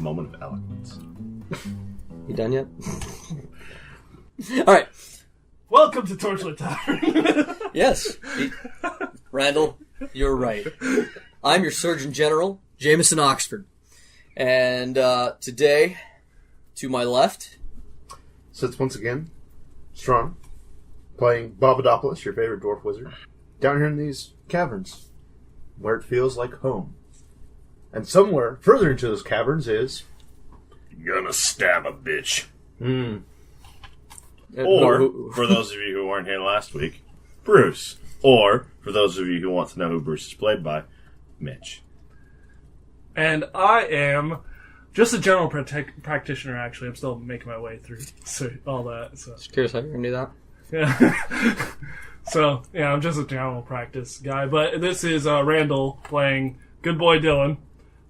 moment of eloquence. You done yet? All right. Welcome to Torchlit Tavern. Yes. Randall, you're right. I'm your Surgeon General, Jameson Oxford. And today, to my left... Sits once again, Strong, playing Bobadopoulos, your favorite dwarf wizard, down here in these caverns, where it feels like home. And somewhere further into those caverns is... Gonna stab a bitch. Hmm. Or, for those of you who weren't here last week, Bruce. Or, for those of you who want to know who Bruce is played by, Mitch. And I am just a general practitioner, actually. I'm still making my way through all that. So. Just curious how you're going to do that. Yeah. So, yeah, I'm just a general practice guy. But this is Randall playing good boy Dylan.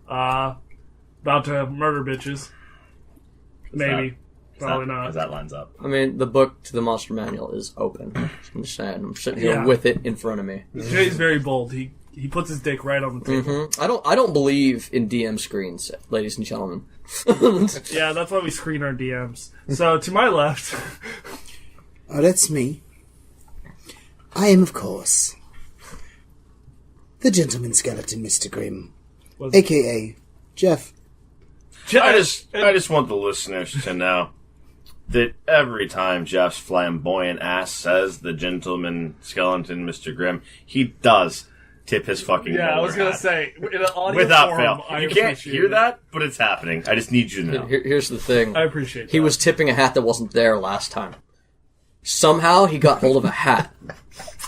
About to murder bitches. Maybe. Probably not. Because that lines up. I mean, the book to the monster manual is open. I'm just saying. I'm sitting here with it in front of me. Jay's very bold. He puts his dick right on the table. Mm-hmm. I don't believe in DM screens, ladies and gentlemen. Yeah, that's why we screen our DMs. So, to my left... Oh, that's me. I am, of course, the gentleman skeleton, Mr. Grimm, a.k.a. Jeff. I just want the listeners to know that every time Jeff's flamboyant ass says the gentleman skeleton, Mr. Grimm, he does tip his fucking I was going to hat. say, in an audio Without form, fail. You can't hear that, but it's happening. I just need you to know. Here's the thing. I appreciate that. He was tipping a hat that wasn't there last time. Somehow he got hold of a hat.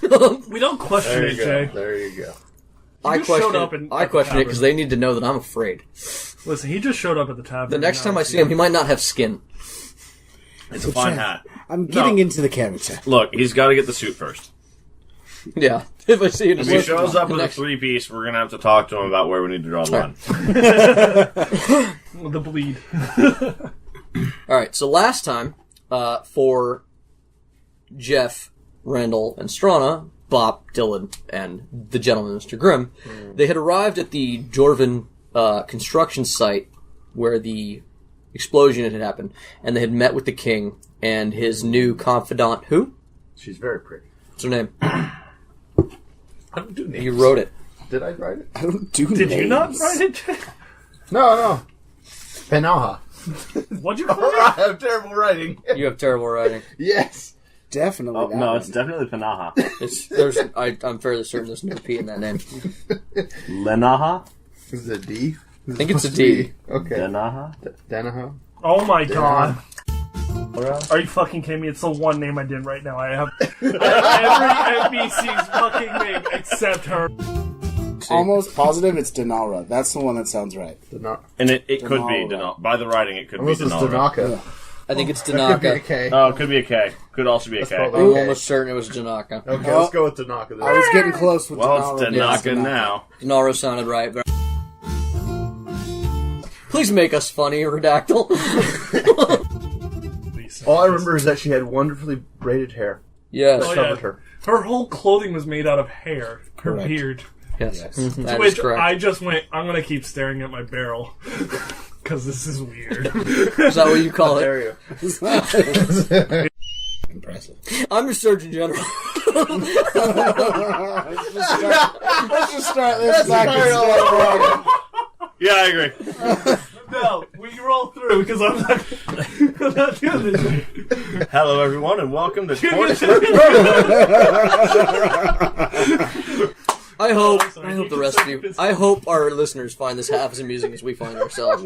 We don't question it, Jay. There you go. I question it because they need to know that I'm afraid. Listen, he just showed up at the tavern. The next time I see him, he might not have skin. It's a fine hat. I'm getting into the character. Look, he's got to get the suit first. Yeah. If I see him, If he shows up with a three-piece, we're going to have to talk to him about where we need to draw the line. The bleed. Alright, so last time, for Jeff, Randall, and Strana, Bobp, Dylan, and the gentleman, Mr. Grimm, they had arrived at the dwarven construction site where the explosion had happened, and they had met with the king and his new confidant. Who? She's very pretty. What's her name? I don't do names. You wrote it. Did I write it? I don't do Did names. you not write it, Jay? No. Penaha. What'd you call I it? have terrible writing. You have terrible writing. Yes. Definitely that No, one. it's definitely Panaha. I'm fairly certain there's no P in that name. Lenaha? Is it a D? I think it's a D. Okay. Denaha? Danaha? Oh my god. Are you fucking kidding me? It's the one name I didn't write now. I have every NPC's fucking name except her. Almost positive it's Denara. That's the one that sounds right. And it could be Denal. By the writing, it could Unless be it's Denal. Danaka. I think it's Could be a Danaka. K. Oh, it could be a K. Could also be a K. probably- I'm Okay. almost certain it was Danaka. Okay, let's go with Danaka then. I was getting close with Well, it's Denara. Danaka now. Denara sounded right, but... Please make us funny, Redactyl. All I remember is that she had wonderfully braided hair. Yes. Oh, Covered yeah. her. Her whole clothing was made out of hair. Her Correct. beard. Yes. Mhm, that is Which correct. I just went, I'm going to keep staring at my barrel. Because this is weird. Is that what you call it? There Impressive. I'm your Surgeon General. Let's just start this back and start. Yeah, I agree. No, we roll through because I'm not doing this shit. Hello, everyone, and welcome to Torchlit. I hope the rest of you, I hope our listeners find this half as amusing as we find ourselves.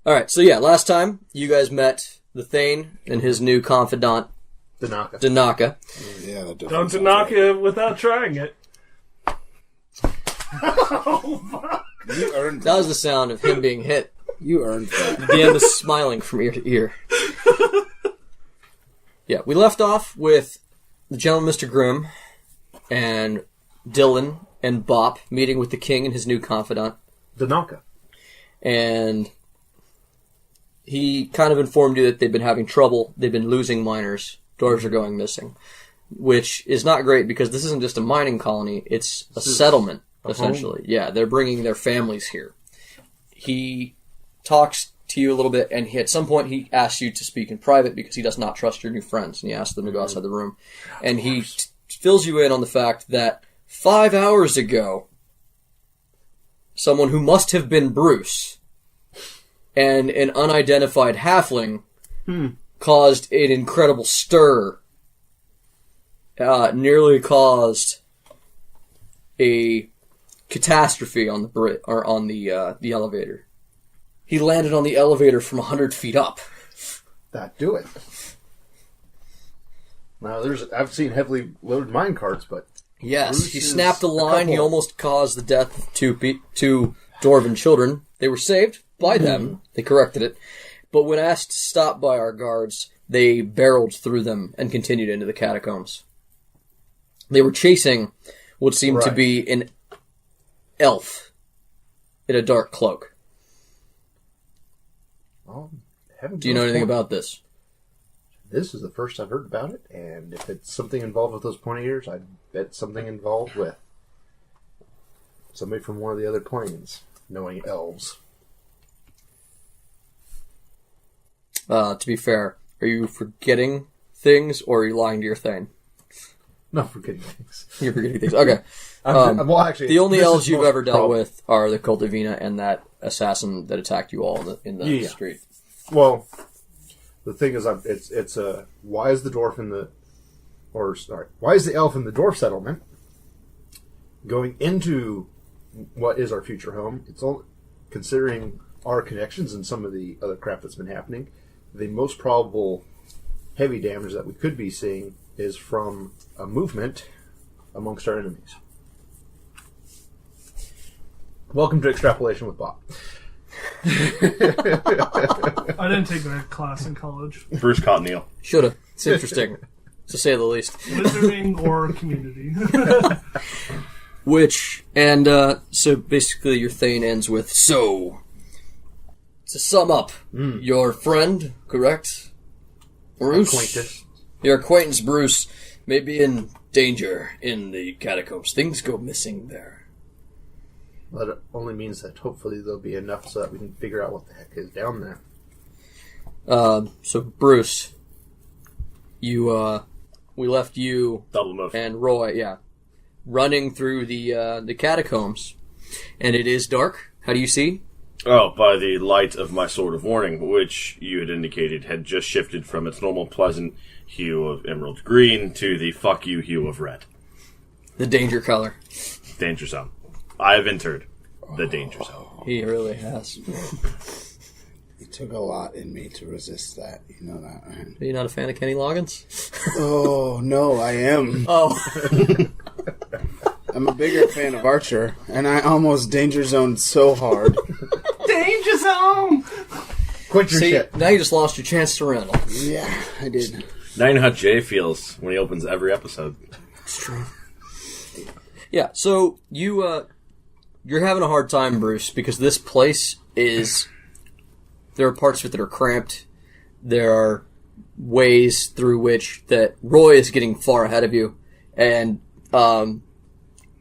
Alright, so yeah, last time you guys met the Thane and his new confidant, Danaka. Danaka. Yeah, that Don't to knock it without trying it. You earned That was the sound of him being hit. You earned that. DM is smiling from ear to ear. Yeah, we left off with the gentleman, Mr. Grimm, and Dylan and Bobp meeting with the king and his new confidant. Danaka. And he kind of informed you that they've been having trouble. They've been losing miners. Dwarves are going missing. Which is not great because this isn't just a mining colony. It's a settlement, essentially. Yeah, they're bringing their families here. he talks to you a little bit, and at some point he asks you to speak in private because he does not trust your new friends, and he asks them to go outside the room. And he fills you in on the fact that 5 hours ago, someone who must have been Bruce and an unidentified halfling caused an incredible stir, nearly caused a catastrophe on the elevator. He landed on the elevator from 100 feet up. That do it. Now, I've seen heavily loaded mine carts, but Yes, Bruce he is snapped a line. He couple. almost caused the death of two dwarven children. They were saved by them. They corrected it. But when asked to stop by our guards, they barreled through them and continued into the catacombs. They were chasing what seemed to Right. be an elf in a dark cloak. well, Do you know anything about this? This is the first I've heard about it, and if it's something involved with those pointy ears, I bet something involved with somebody from one of the other planes, knowing elves. To be fair, are you forgetting things or are you lying to your Thane? Not forgetting things. You're forgetting things. Okay. Well, actually, The only this elves is you've most ever dealt probably- with are the Cult of Vina and that assassin that attacked you all in the Yeah. street. Well, the thing is, it's why is the dwarf why is the elf in the dwarf settlement going into what is our future home? It's all considering our connections and some of the other crap that's been happening. The most probable heavy damage that we could be seeing is from a movement amongst our enemies. Welcome to Extrapolation with Bobp. I didn't take that class in college. Bruce caught Neil. Shoulda. It's interesting, to say the least. Wizarding or community. So basically your Thane ends with, so, to sum up, your friend, correct? Bruce? Acquaintance. Your acquaintance Bruce may be in danger in the catacombs. Things go missing there. That only means that hopefully there'll be enough so that we can figure out what the heck is down there. So Bruce, we left you Double move. and Roy, running through the catacombs, and it is dark. How do you see? Oh, by the light of my sword of warning, which you had indicated had just shifted from its normal pleasant hue of emerald green to the fuck you hue of red. The danger color. Danger zone. I have entered the danger zone. He really has. It took a lot in me to resist that. You know that, right? Are you not a fan of Kenny Loggins? Oh, no, I am. Oh. I'm a bigger fan of Archer, and I almost danger zoned so hard. Danger zone! Quit your See, shit. now you just lost your chance to Randall. Yeah, I did. Now you know how Jay feels when he opens every episode. It's true. Yeah, so you're having a hard time, Bruce, because this place is... There are parts of it that are cramped. There are ways through which that Roy is getting far ahead of you, and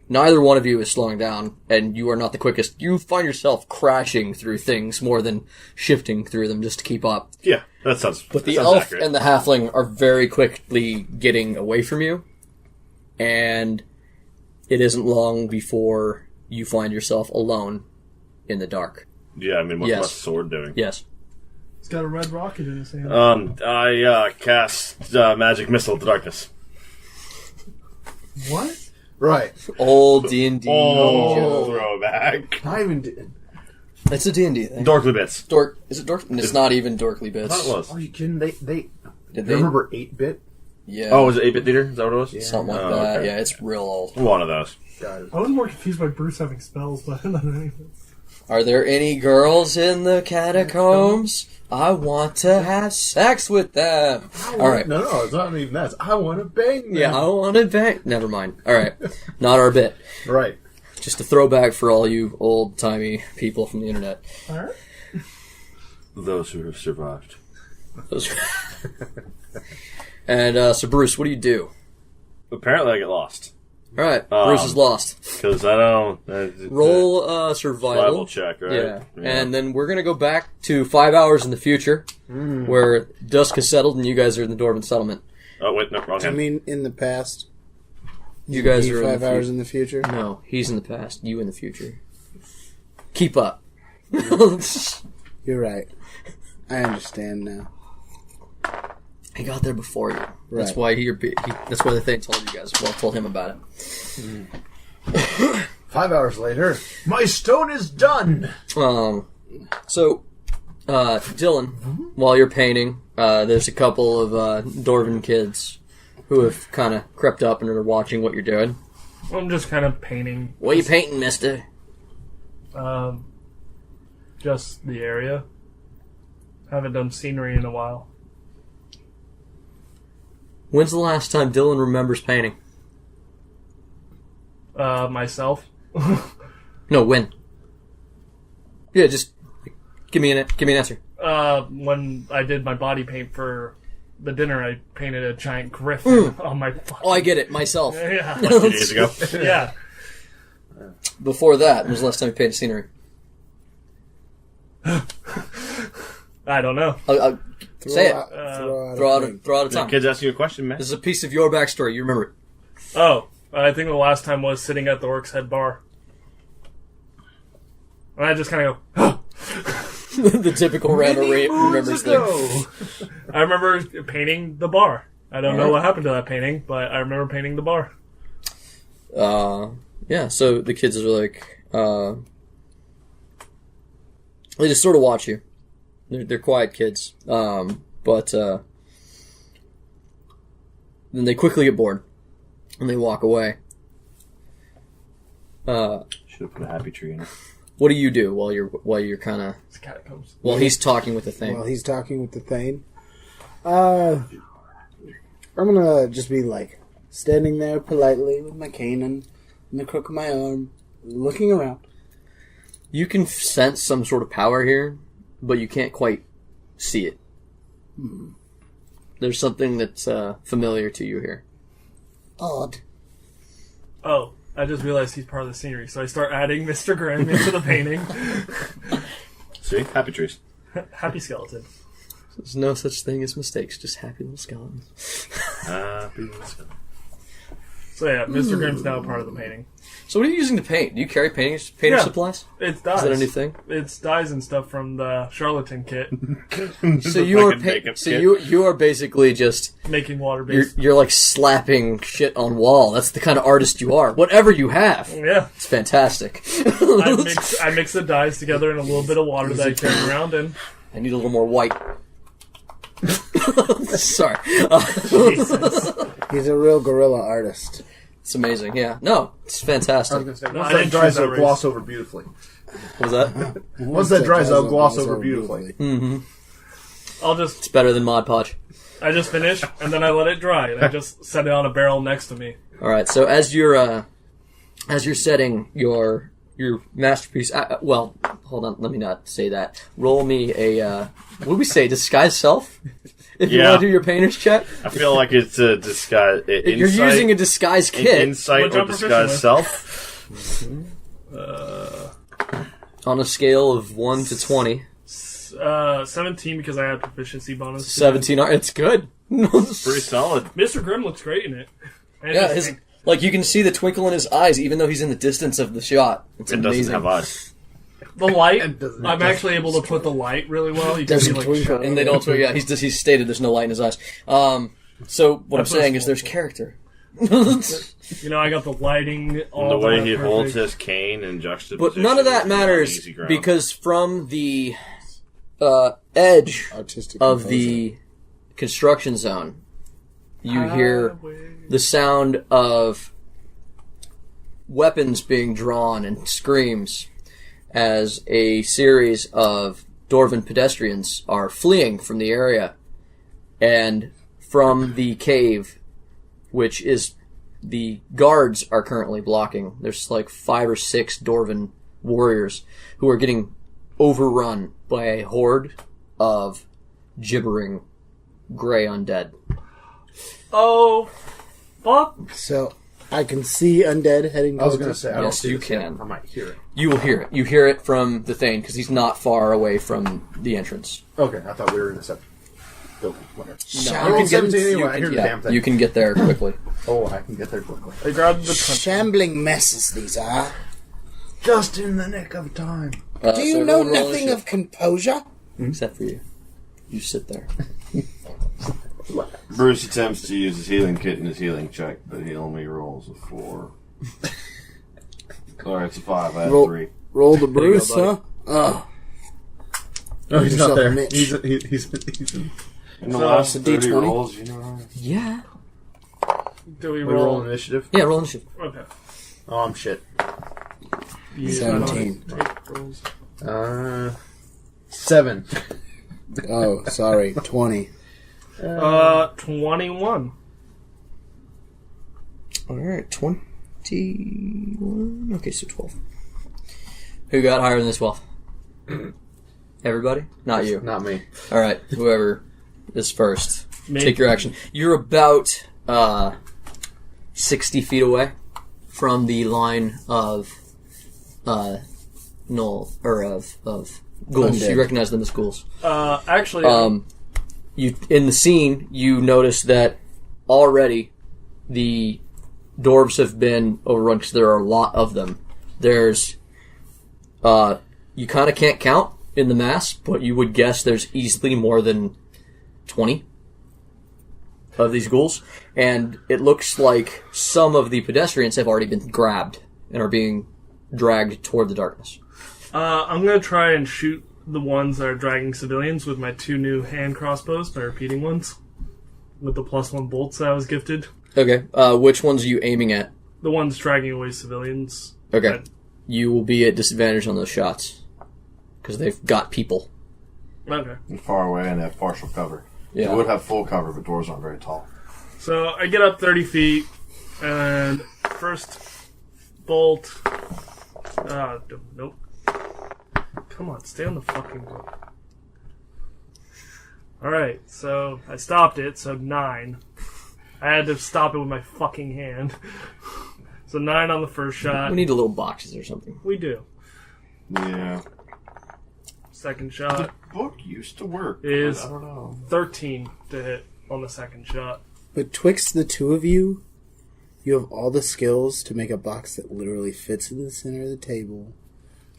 neither one of you is slowing down, and you are not the quickest. You find yourself crashing through things more than shifting through them just to keep up. Yeah, that sounds. But the that sounds elf accurate. and the halfling are very quickly getting away from you, and it isn't long before you find yourself alone in the dark. Yeah, I mean, what's Yes. my sword doing? Yes. He's got a red rocket in his hand. I cast magic missile to darkness. What? Right. Old D&D. Oh, throwback. Not even. It's a D&D thing. Dorkly bits. Is it Dork? It's not even Dorkly I Bits. thought it was. Are you kidding? They Did you they? remember 8-bit? Yeah. Oh, was it 8-bit theater? Is that what it was? Something like Oh, that. okay. Yeah, it's real old. One of those. God. I was more confused by Bruce having spells, but not anything. Are there any girls in the catacombs? I want to have sex with them. All right. No, it's not even that. I want to bang them. Yeah, I want to bang. Never mind. All right. Not our bit. Right. Just a throwback for all you old-timey people from the internet. Alright. Those who have survived. Those- And so, Bruce, what do you do? Apparently I get lost. All right, Bruce is lost. Because I don't... Roll survival check, right? Yeah. And then we're going to go back to 5 hours in the future, where dusk has settled and you guys are in the Dwarven settlement. Oh, wait, no, wrong I hand. mean, in the past. You guys are 5 hours in the future? No, he's in the past, you in the future. Keep up. You're right. I understand now. He got there before you. That's Right. why that's why the Thane told you guys. Well, told him about it. 5 hours later, my stone is done. So, Dylan, while you're painting, there's a couple of Dwarven kids who have kind of crept up and are watching what you're doing. I'm just kind of painting. What are you painting, mister? Just the area. Haven't done scenery in a while. When's the last time Dylan remembers painting? Myself. No, when? Yeah, just give me an answer. When I did my body paint for the dinner, I painted a giant griffin on my fucking... Oh, I get it, myself. Yeah. 2 days ago. Yeah. Before that, when was the last time you painted scenery? I don't know. Say it. Throw out a Throw out a The time. kid's asking you a question, man. This is a piece of your backstory. You remember it. Oh, I think the last time was sitting at the Orc's Head bar. And I just kind of go, The typical Randall remembers thing. I remember painting the bar. I don't know what happened to that painting, but I remember painting the bar. Yeah, so the kids are like, they just sort of watch you. They're quiet kids. But then they quickly get bored. And they walk away. Should have put a happy tree in it. What do you do while you're kind of... It's catacombs. While he's talking with the thing? While he's talking with the Thane. I'm gonna just be like standing there politely with my cane and in the crook of my arm, looking around. You can sense some sort of power here, but you can't quite see it. There's something that's familiar to you here. Odd. Oh, I just realized he's part of the scenery, so I start adding Mr. Grimm into the painting. See? Happy trees. Happy skeleton. There's no such thing as mistakes, just happy little skeletons. Happy little skeleton. So yeah, Mr. Grimm's now a part of the painting. So what are you using to paint? Do you carry painter Yeah. supplies? It's dyes. Is that a new thing? It's dyes and stuff from the charlatan kit. So you are you are basically just Making water based. you're like slapping shit on wall. That's the kind of artist you are. Whatever you have, Yeah. it's fantastic. I mix the dyes together in a little bit of water that I carry around in. I need a little more white. Sorry. Jesus. He's a real guerrilla artist. It's amazing. Yeah. No, it's fantastic. No, I Once didn't that dries, choose that it'll race. gloss over beautifully. What was that? Once that dries, it'll gloss over beautifully. It's Better than Mod Podge. I just finish and then I let it dry and I just set it on a barrel next to me. All right. So as you're setting your masterpiece, well, hold on. Let me not say that. Roll me a what do we say? Disguise self. If you want to do your painter's check, I feel like it's a disguise. you're using a disguise kit Insight Which or I'm disguise proficient self. on a scale of 1 to 20. 17 because I had proficiency bonus. 17. It's good. Pretty solid. Mr. Grimm looks great in it. And Yeah, like you can see the twinkle in his eyes, even though he's in the distance of the shot. It's It amazing. doesn't have eyes. the light, doesn't I'm actually able to put the light really well. You can Doesn't see like twinkle. shadow. And they don't. Yeah, he's stated there's no light in his eyes. So what I'm That's saying what's is there's character. You know, I got the lighting all The way that he perfect. holds his cane in juxtaposition. But none of that is matters easy ground. because from the edge Artistic of composer. the construction zone, you hear the sound of weapons being drawn and screams as a series of Dwarven pedestrians are fleeing from the area. And from the cave, which is the guards are currently blocking, there's like 5 or 6 Dwarven warriors who are getting overrun by a horde of gibbering gray undead. Oh, fuck. So, I can see undead heading I was towards going to us. say, I don't Yes, see you this yet. can. I might hear it. You will hear it. You hear it from the Thane because he's not far away from the entrance. Okay, I thought we were in a separate building. Whatever. Shall- I rolled 17 you anyway. I can- hear the yeah, damn thing. you can get there quickly. Oh, I can get there quickly. I grabbed the Shambling messes these are. Just in the nick of time. Do you know nothing of composure? Except for you. You sit there. Bruce attempts to use his healing kit in his healing check, but he only rolls a 4. Sorry, it's a 5. I had Roll- 3. Roll the you go, Bruce, buddy. huh? Oh. No, he's Yourself not there. Mitch. He's In the So, last it's a 30 D20. rolls, you know. Yeah. Do we we roll roll? initiative. Yeah, roll initiative. Okay. Oh, I'm shit. 17. Take rolls. 7. Oh, sorry. 20. 21. Alright, 21. Okay, so 12. Who got higher than this 12? Everybody? Not you. Not me. Alright, whoever is first. Me. Take your action. You're about 60 feet away from the line of ghouls. Undead. You recognize them as ghouls. Actually, You in the scene, you notice that already the dwarves have been overrun because there are a lot of them. There's, you kind of can't count in the mass, but you would guess there's easily more than 20 of these ghouls, and it looks like some of the pedestrians have already been grabbed and are being dragged toward the darkness. I'm going to try and shoot the ones that are dragging civilians with my 2 new hand crossbows, my repeating ones, with the +1 bolts that I was gifted. Okay, which ones are you aiming at? The ones dragging away civilians. Okay, you will be at disadvantage on those shots because they've got people. Okay. And far away and they have partial cover. Yeah. They would have full cover, but doors aren't very tall. So I get up 30 feet, and first bolt. Nope. Come on, stay on the fucking board. Alright, so I stopped it, so 9. I had to stop it with my fucking hand. So 9 on the first shot. We need a little boxes or something. We do. Yeah. Second The shot book used to work. is but I don't know. 13 to hit on the second shot. Betwixt the two of you, you have all the skills to make a box that literally fits in the center of the table.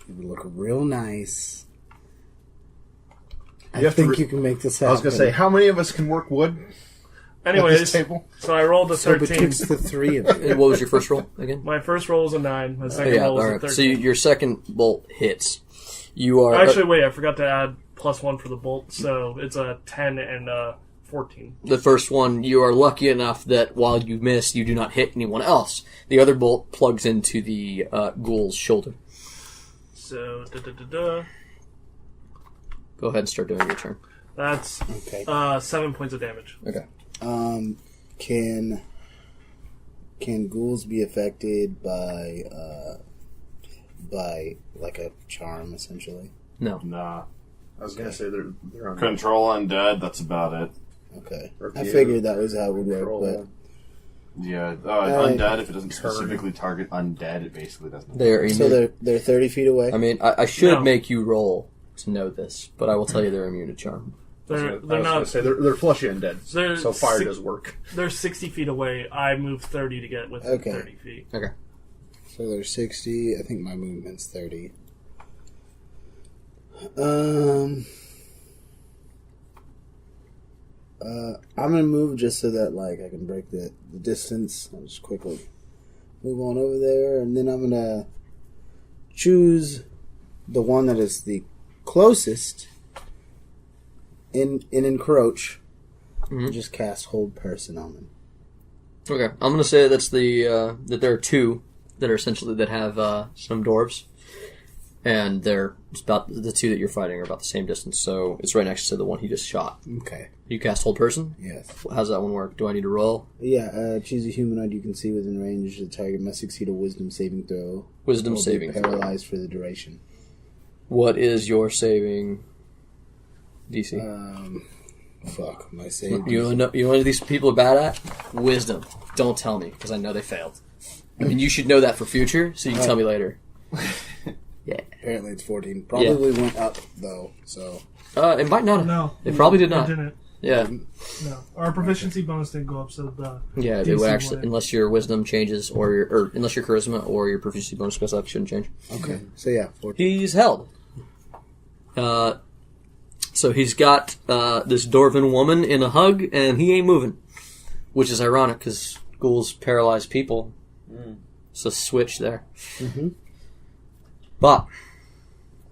It would look real nice. I think you can make this happen. I was going to say, how many of us can work wood at Anyways, this table? so I rolled a So 13. betwixt the three of you. And what was your first roll again? My first roll was a 9. My second Yeah, roll was all a right. 13. So your second bolt hits. You are Actually, wait, I forgot to add +1 for the bolt, so it's a 10 and a 14. the first one. You are lucky enough that while you miss, you do not hit anyone else. The other bolt plugs into the ghoul's shoulder. So, Go ahead and start doing your turn. that's Okay. 7 points of damage. Okay. Can ghouls be affected by like a charm, essentially? No. Nah. I was going to say they're on Control undead, that's about it. Okay. Or I do figured that was how it would work, control. Yeah, Alright. undead, if it doesn't specifically target undead, it basically doesn't. They are but so immune. they're 30 feet away. I mean, I should No. make you roll to know this, but I will tell you they're immune to charm. They're I was going to not. say, they're flushy undead, They're so fire six- does work. They're 60 feet away. I moved 30 to get within Okay. 30 feet. Okay. So they're 60. I think my movement's 30. I'm gonna move just so that like I can break the distance. I'll just quickly move on over there, and then I'm gonna choose the one that is the closest and encroach. Mhm. Just cast hold person on them. Okay. I'm gonna say that's the that there are two that are essentially that have some dwarves, and they're it's about the two that you're fighting are about the same distance. So it's right next to the one he just shot. Okay. You cast hold person. Yes. How's that one work? Do I need to roll? Yeah, choose a humanoid you can see within range. The target must succeed a wisdom saving throw. Wisdom or be saving throw. paralyzed for the duration. What is your saving DC? Fuck, my save. You know what these people are bad at? Wisdom. Don't tell me, because I know they failed. And you should know that for future, so you can tell me later. Yeah. Apparently it's 14. Probably went up, though, so... It might not have. No. It probably did not. It didn't. Yeah. No. Our proficiency bonus didn't go up, so the... Yeah, it DC would actually, went. unless your wisdom changes, or unless your charisma or your proficiency bonus goes up, it shouldn't change. Okay, so yeah, 14. He's held. So he's got this dwarven woman in a hug, and he ain't moving. Which is ironic, because ghouls paralyze people. It's a switch there. Mm-hmm. Bobp.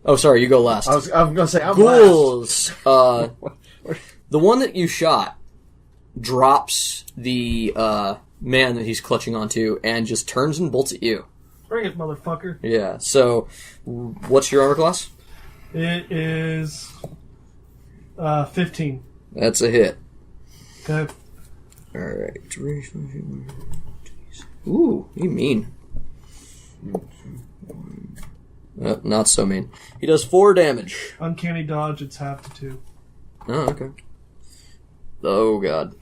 Oh, sorry, you go last. I was going to say, I'm Ghouls. The one that you shot drops the man that he's clutching onto and just turns and bolts at you. Bring it, motherfucker. Yeah, so what's your armor class? It is 15. That's a hit. Okay. Alright. Ooh, you mean. Not so mean. He does 4 damage. Uncanny dodge, it's half to 2. Oh, okay. Oh, God.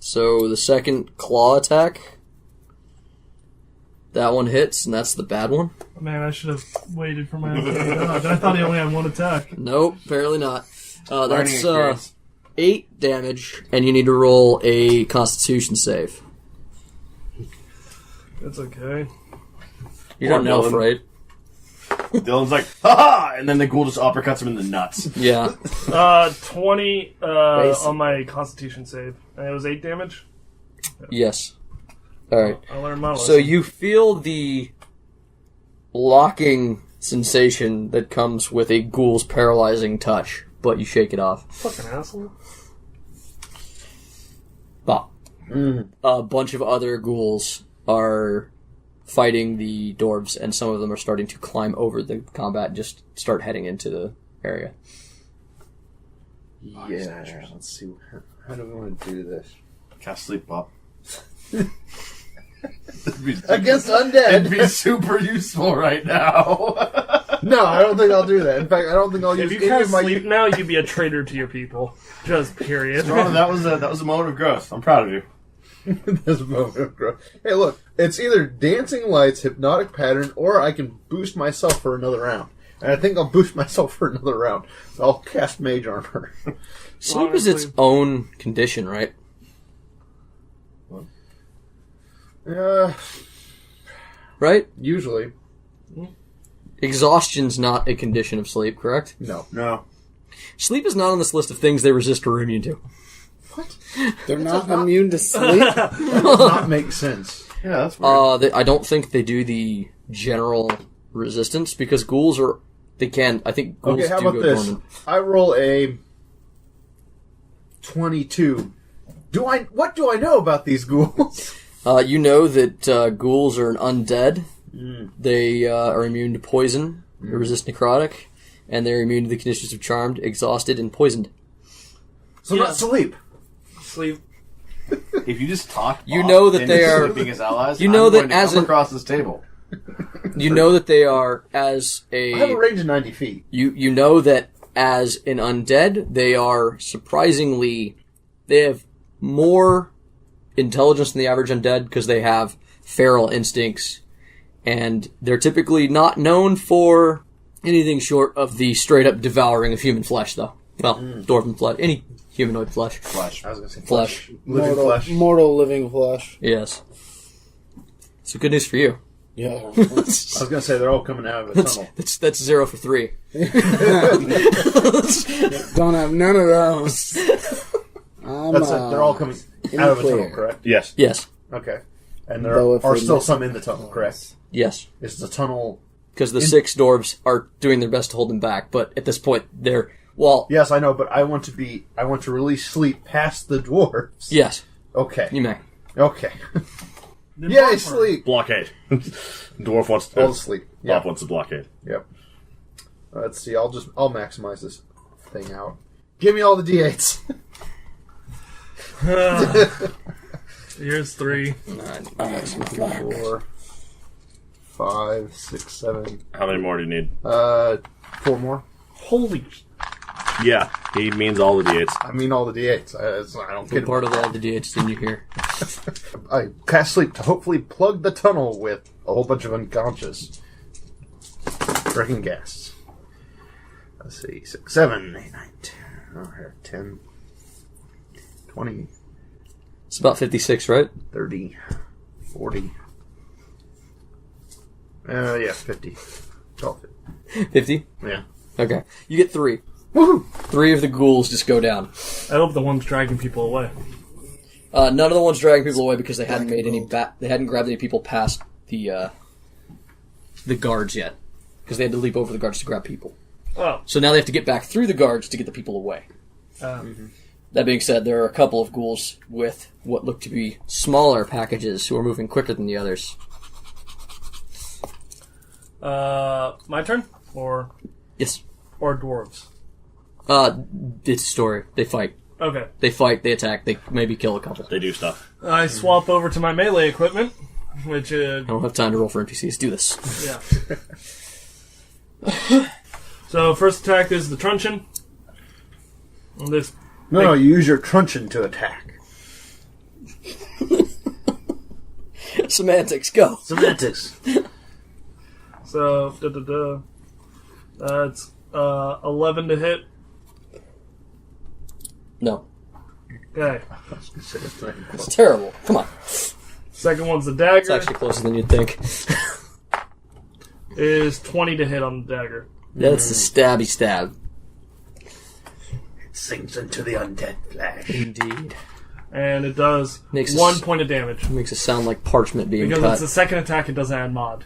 So, the second claw attack. That one hits, and that's the bad one. Man, I should have waited for my uncanny dodge. I thought he only had 1 attack. Nope, apparently not. Learning That's experience. 8 damage, and you need to roll a Constitution save. That's okay. You're not an elf, Dylan. right? Dylan's like, ha! And then the ghoul just uppercuts him in the nuts. Yeah. 20 on my Constitution save. And it was 8 damage? Yes. Alright. I learned my lesson. So you feel the locking sensation that comes with a ghoul's paralyzing touch, but you shake it off. Fucking asshole. Bobp. A bunch of other ghouls are fighting the dwarves, and some of them are starting to climb over the combat and just start heading into the area. Yeah, let's see. How do we want to do this? Cast sleep, Bob. Against undead! It'd be super useful right now. No, I don't think I'll do that. In fact, I don't think I'll If use you any can't of my... sleep now, you'd be a traitor to your people. Just period. Ron, that was a moment of growth. I'm proud of you. this moment of growth. Hey, look, it's either dancing lights, hypnotic pattern, or I can boost myself for another round. And I think I'll boost myself for another round. So I'll cast mage armor. Sleep is its own condition, right? Right? Usually. Exhaustion's not a condition of sleep, correct? No. Sleep is not on this list of things they resist or are immune to. They're not immune to sleep? That does not make sense. Yeah, that's weird. I don't think they do the general resistance because ghouls are. They can. I think ghouls Okay, how do about go this? dormant. I roll a 22. What do I know about these ghouls? You know that ghouls are an undead. They are immune to poison, they resist necrotic, and they're immune to the conditions of charmed, exhausted, and poisoned. So Yeah. not sleep. Sleep. If you just talk, You Bob know that into they are- sleeping as allies. you know I'm that going to as come an- across this table. You know that they are as I have a a. range of 90 feet. You know that as an undead, they are surprisingly. They have more intelligence than the average undead because they have feral instincts, and they're typically not known for anything short of the straight up devouring of human flesh, though. Well, dwarven flesh, any humanoid flesh. Flash. I was going to say Flesh. Living flesh. Mortal living flesh. Yes. So good news for you. Yeah. I was going to say they're all coming out of a tunnel. That's 0 for 3. Don't have none of those. That's it. They're all coming out of a tunnel, correct? Yes. Yes. Okay. And there Though if are we still miss- some in the tunnel, correct? Yes. Is the tunnel... Because the 6 dwarves are doing their best to hold them back, but at this point, they're. Well, Yes, I know, but I want to release sleep past the dwarves. yes, Okay. you may. Okay. Then Yay, Bobp sleep! Blockade. Dwarf wants to. All to sleep. Bob wants to blockade. Yep. Let's see, I'll maximize this thing out. Give me all the d8s. Here's 3. 4, 5, 6, 7. How many more do you need? 4 more. Holy. Yeah, he means all the D8s. I mean all the D8s. I don't What get part of all the DHs did you hear? I cast sleep to hopefully plug the tunnel with a whole bunch of unconscious freaking guests. Let's see, 6, 7, 8, 9, 10, oh, here, 10, 20, It's about 56, right? 30, 40. Yeah, 50. 12, 50? yeah. Okay. You get 3. Woohoo! 3 of the ghouls just go down. I hope the one's dragging people away. None of the ones dragging people away because they hadn't made any. They hadn't grabbed any people past the guards yet, because they had to leap over the guards to grab people. Oh. So now they have to get back through the guards to get the people away. That being said, there are a couple of ghouls with what look to be smaller packages who are moving quicker than the others. My turn? Or Yes. dwarves? It's a story. They fight. Okay. They fight. They attack. They maybe kill a couple. They do stuff. I swap over to my melee equipment, which, I don't have time to roll for NPCs. Do this. yeah. So, first attack is the truncheon. And this. No, you use your truncheon to attack. Semantics, go. Semantics. So, that's 11 to hit. No. Okay. It's terrible. Come on. Second one's the dagger. It's actually closer than you'd think. Is 20 to hit on the dagger. That's the stabby stab. Sinks into the undead flesh. Indeed. And it does Makes 1 us- point of damage. Makes it sound like parchment being Because cut. it's the second attack, it doesn't add mod.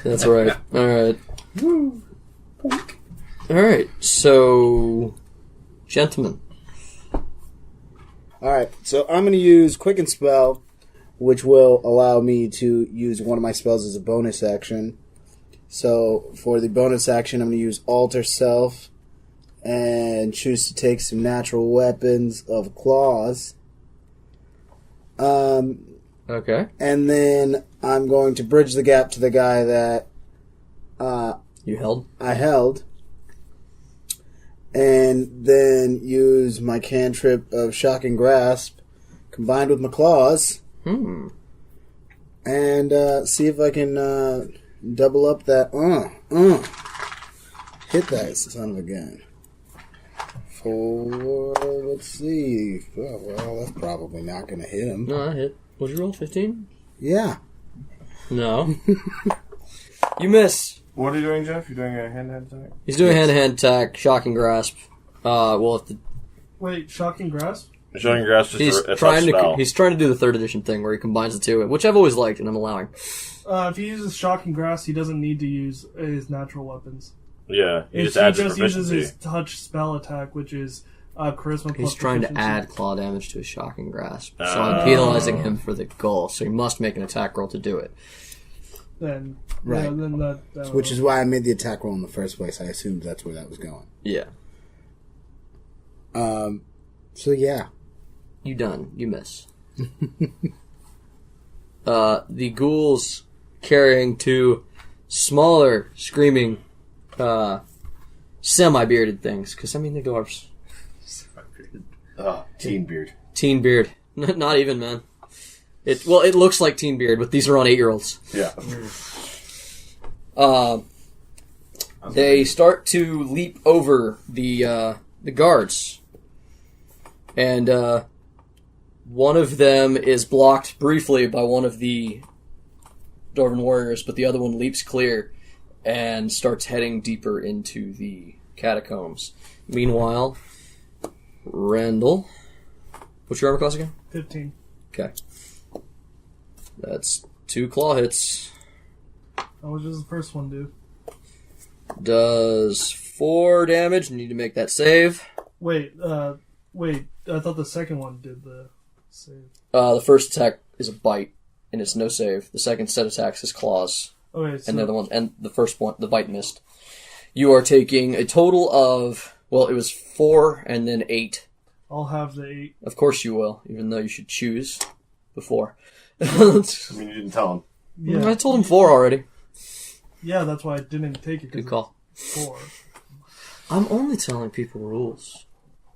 That's right. Alright. Alright, so... Gentlemen. Alright, so I'm going to use Quicken Spell, which will allow me to use one of my spells as a bonus action. So, for the bonus action, I'm going to use Alter Self and choose to take some natural weapons of claws. Okay. And then I'm going to bridge the gap to the guy that You held? I held. And then use my cantrip of Shocking Grasp combined with my claws. And see if I can double up that. Hit that son of a gun. Let's see. Oh, well, that's probably not going to hit him. No, I hit. What'd you roll, 15? Yeah. No. You miss. What are you doing, Jeff? You're doing a hand-to-hand attack? He's doing hand-to-hand attack, shocking grasp. Well, if the, Wait, shocking grasp? Showing grass just he's a trying to spell. he's trying to do the 3rd edition thing where he combines the two, which I've always liked and I'm allowing. If he uses shocking grasp, he doesn't need to use his natural weapons. Yeah, he If just adds he his just uses proficiency. his touch spell attack, which is charisma plus He's trying to proficiency. add claw damage to his shocking grasp, so I'm penalizing him for the goal. So he must make an attack roll to do it. Then, Right. yeah, then that Which is why I made the attack roll in the first place. I assumed that's where that was going. Yeah, So yeah. you done. You miss. The ghouls carrying two smaller, screaming, semi-bearded things. Because I mean, the dwarves. Teen beard. Teen beard. Not even, man. It looks like teen beard, but these are on 8-year-olds. Yeah. They start to leap over the guards, and one of them is blocked briefly by one of the dwarven warriors, but the other one leaps clear and starts heading deeper into the catacombs. Meanwhile, Randall, what's your armor class again? 15. Okay, that's 2 claw hits. How much does the first one do? Does 4 damage. Need to make that save. Wait. I thought the second one did the save. The first attack is a bite, and it's no save. The second set attacks is claws, Okay, so and the other one, and the first one, the bite missed. You are taking a total of, well, it was 4 and then 8. I'll have the 8. Of course you will, even though you should choose before. I mean, you didn't tell him. Yeah, I told him 4 already. yeah, that's why I didn't take it. 'cause Good call. it's 4. I'm only telling people rules.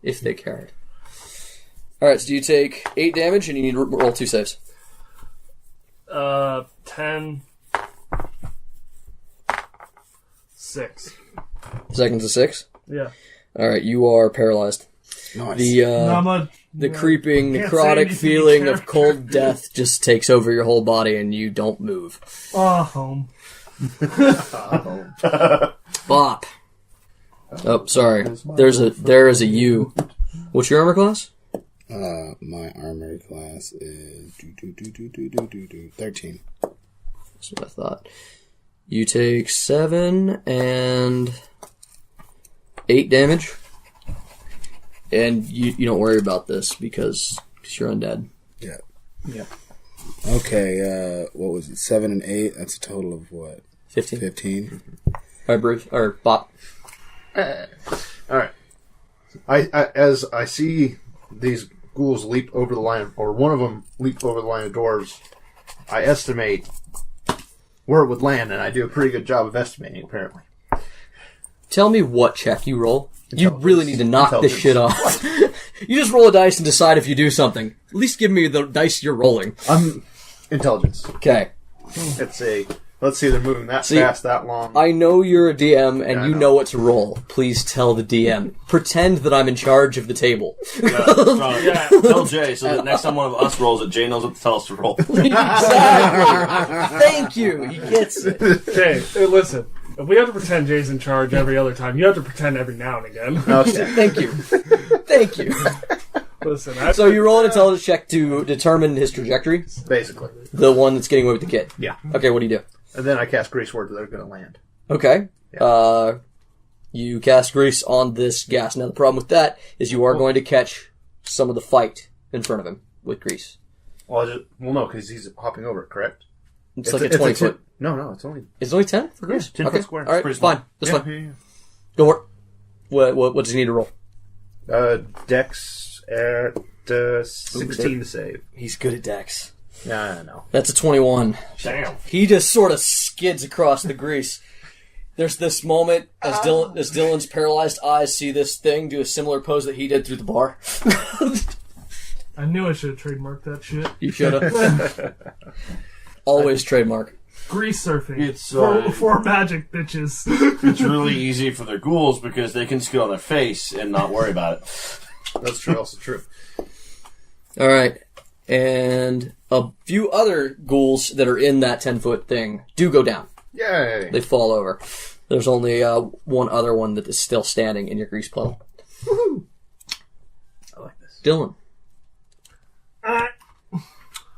If they cared. Alright, so you take 8 damage and you need to roll 2 saves. 10... 6. Seconds of 6? Yeah. Alright, you are paralyzed. Nice. The creeping, necrotic feeling of cold death just takes over your whole body and you don't move. Home. Bobp. Oh, sorry. There is a U. What's your armor class? My armor class is 13. That's what I thought. You take 7 and 8 damage. And you don't worry about this because you're undead. Yeah. Yeah. Okay, what was it? 7 and 8? That's a total of what? 15. 15. Alright, Bruce. Or Bobp. Alright. As I see these ghouls leap over the line, or one of them leap over the line of dwarves, I estimate where it would land, and I do a pretty good job of estimating, apparently. Tell me what check you roll. You really need to knock this shit off. You just roll a dice and decide if you do something. At least give me the dice you're rolling. Intelligence. Okay. Let's see, they're moving that fast, that long. I know you're a DM and you I know what to roll. Please tell the DM. Pretend that I'm in charge of the table. Yeah. Tell Jay so that next time one of us rolls it, Jay knows what to tell us to roll. Exactly. Thank you. He gets it. Jay, listen. If we have to pretend Jay's in charge every other time, you have to pretend every now and again. Okay. Thank you. Thank you. Listen, So you roll an intelligence check to determine his trajectory? Basically. The one that's getting away with the kid? Yeah. Okay, what do you do? And then I cast Grease Word that they're going to land. Okay. Yeah. You cast grease on this gas. Now the problem with that is you are going to catch some of the fight in front of him with grease. Well, no, because he's hopping over it, correct? It's like a 20 foot. No, it's only... It's only 10 for grease? 10 foot square. All right, Pretty fine. small. That's fine. Yeah. Go for it. What does he need to roll? Dex at 16 to save. He's good at dex. Yeah, I know. That's a 21. Damn. He just sort of skids across the grease. There's this moment as Dylan's paralyzed eyes see this thing do a similar pose that he did through the bar. I knew I should have trademarked that shit. You should have. Always trademark. Grease surfing. It's for magic, bitches. It's really easy for their ghouls because they can skid on their face and not worry about it. That's true. Also true. All right. And a few other ghouls that are in that 10-foot thing do go down. Yay! They fall over. There's only one other one that is still standing in your grease puddle. Woohoo! I like this. Dylan.